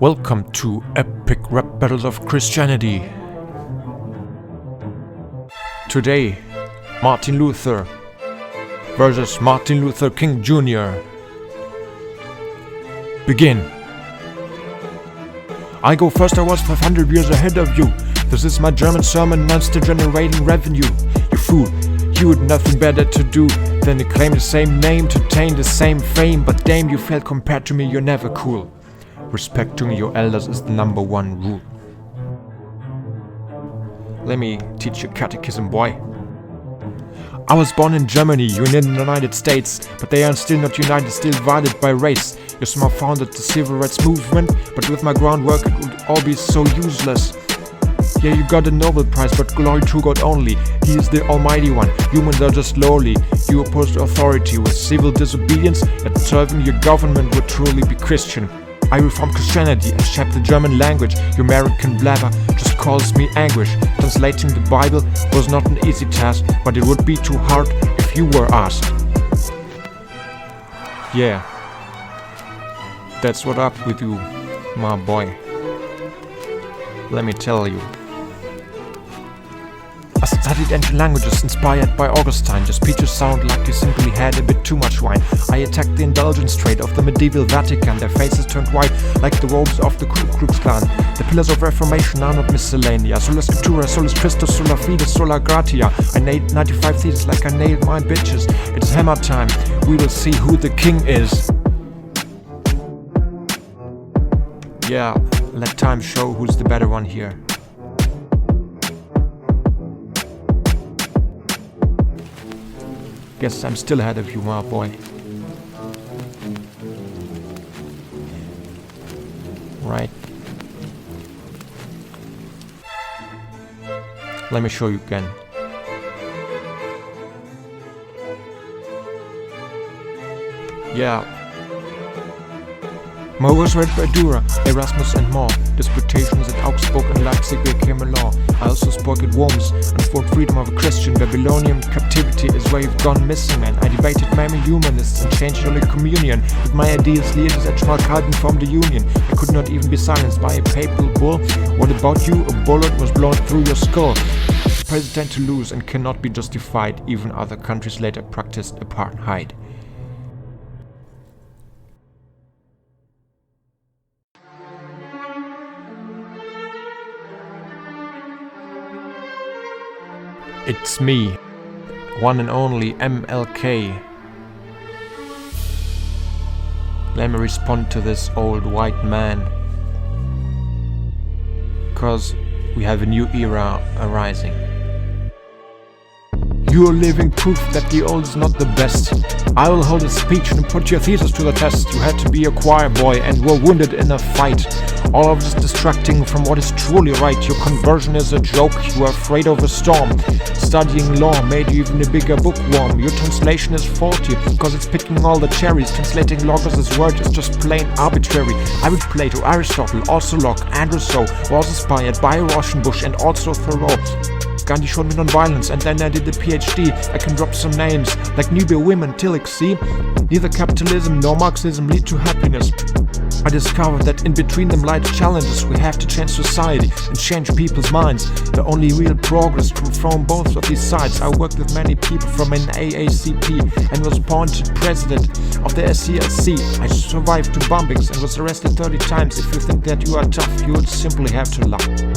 Welcome to Epic Rap Battles of Christianity. Today, Martin Luther versus Martin Luther King Jr. Begin. I go first, I was 500 years ahead of you. This is my German sermon, monster generating revenue. You fool, you had nothing better to do than to claim the same name, to attain the same fame. But damn, you failed compared to me, you're never cool. Respecting your elders is the number one rule. Let me teach you catechism, boy. I was born in Germany, you're in the United States, but they are still not united, still divided by race. You somehow founded the civil rights movement, but with my groundwork it would all be so useless. Yeah, you got a Nobel Prize, but glory to God only. He is the Almighty One, humans are just lowly. You opposed authority with civil disobedience, yet serving your government would truly be Christian. I reformed Christianity and shaped the German language. Your American blabber just calls me anguish. Translating the Bible was not an easy task, but it would be too hard if you were asked. Yeah, that's what up with you, my boy. Let me tell you. I studied ancient languages inspired by Augustine. Your speeches sound like you simply had a bit too much wine. I attacked the indulgence trade of the medieval Vatican. Their faces turned white like the robes of the Ku Klux Klan. The pillars of Reformation are not miscellanea. Sola scriptura, solus Christus, sola fide, sola gratia. I nailed 95 theses like I nailed my bitches. It's hammer time. We will see who the king is. Yeah, let time show who's the better one here. Guess I'm still ahead of you, my boy. Right. Let me show you again. Yeah. Moreover, read by Dürer, Erasmus and more. Disputations at Augsburg and Leipzig became a law. I also spoke at Worms and fought freedom of a Christian. Babylonian captivity is where you've gone missing, man. I debated many humanists and changed Holy Communion. With my ideas, leaders at Schmalkalden formed a union. I could not even be silenced by a papal bull. What about you? A bullet was blown through your skull. The president to lose and cannot be justified. Even other countries later practiced apartheid. It's me, one and only MLK. Let me respond to this old white man. 'Cause we have a new era arising. You're living proof that the old is not the best. I will hold a speech and put your thesis to the test. You had to be a choir boy and were wounded in a fight. All of this distracting from what is truly right. Your conversion is a joke, you are afraid of a storm. Studying law made you even a bigger bookworm. Your translation is faulty, because it's picking all the cherries. Translating Logos' word is just plain arbitrary. I read Plato, Aristotle, also Locke, and Rousseau. Was inspired by Rauschenbusch and also Thoreau. Gandhi showed me non-violence, and then I did a PhD. I can drop some names, like Nubia Women, Tillich, see? Neither capitalism nor Marxism lead to happiness. I discovered that in between them lie the challenges. We have to change society and change people's minds. The only real progress comes from both of these sides. I worked with many people from an AACP and was appointed president of the SCLC. I survived 2 bombings and was arrested 30 times. If you think that you are tough, you would simply have to lie.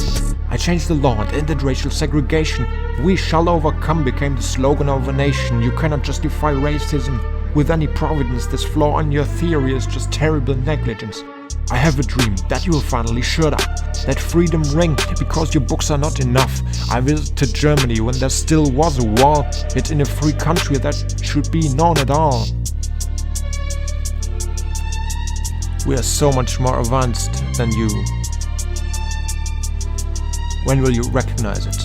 I changed the law and ended racial segregation. We shall overcome became the slogan of a nation. You cannot justify racism with any providence. This flaw in your theory is just terrible negligence. I have a dream that you will finally shut up. Let freedom ring, because your books are not enough. I visited Germany when there still was a wall, yet in a free country that should be known at all. We are so much more advanced than you. When will you recognize it?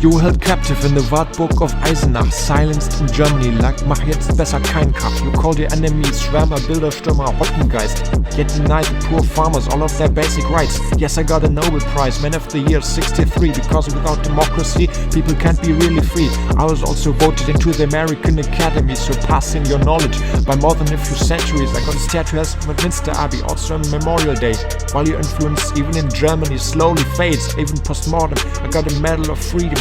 You were held captive in the Wartburg of Eisenach, silenced in Germany like mach jetzt besser kein Kampf. You called your enemies Schwärmer, Bilderstürmer, Hottengeist, yet denied the poor farmers all of their basic rights. Yes, I got a Nobel Prize, Man of the Year 63, because without democracy, people can't be really free. I was also voted into the American Academy, surpassing your knowledge by more than a few centuries. I got a statue at Westminster Abbey, also on Memorial Day. While your influence, even in Germany, slowly fades, even post-mortem, I got a Medal of Freedom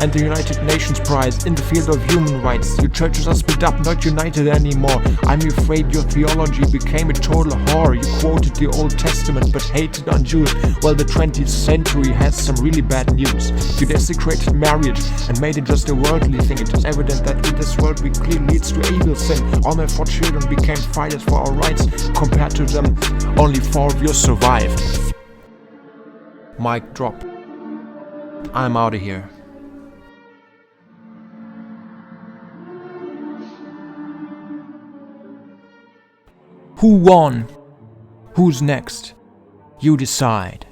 and the United Nations Prize in the field of human rights. Your churches are split up, not united anymore. I'm afraid your theology became a total whore. You quoted the Old Testament but hated on Jews. Well, the 20th century has some really bad news. You desecrated marriage and made it just a worldly thing. It is evident that in this world we clearly leads to evil sin. All my 4 children became fighters for our rights. Compared to them, only 4 of you survived. Mic drop. I'm out of here. Who won? Who's next? You decide.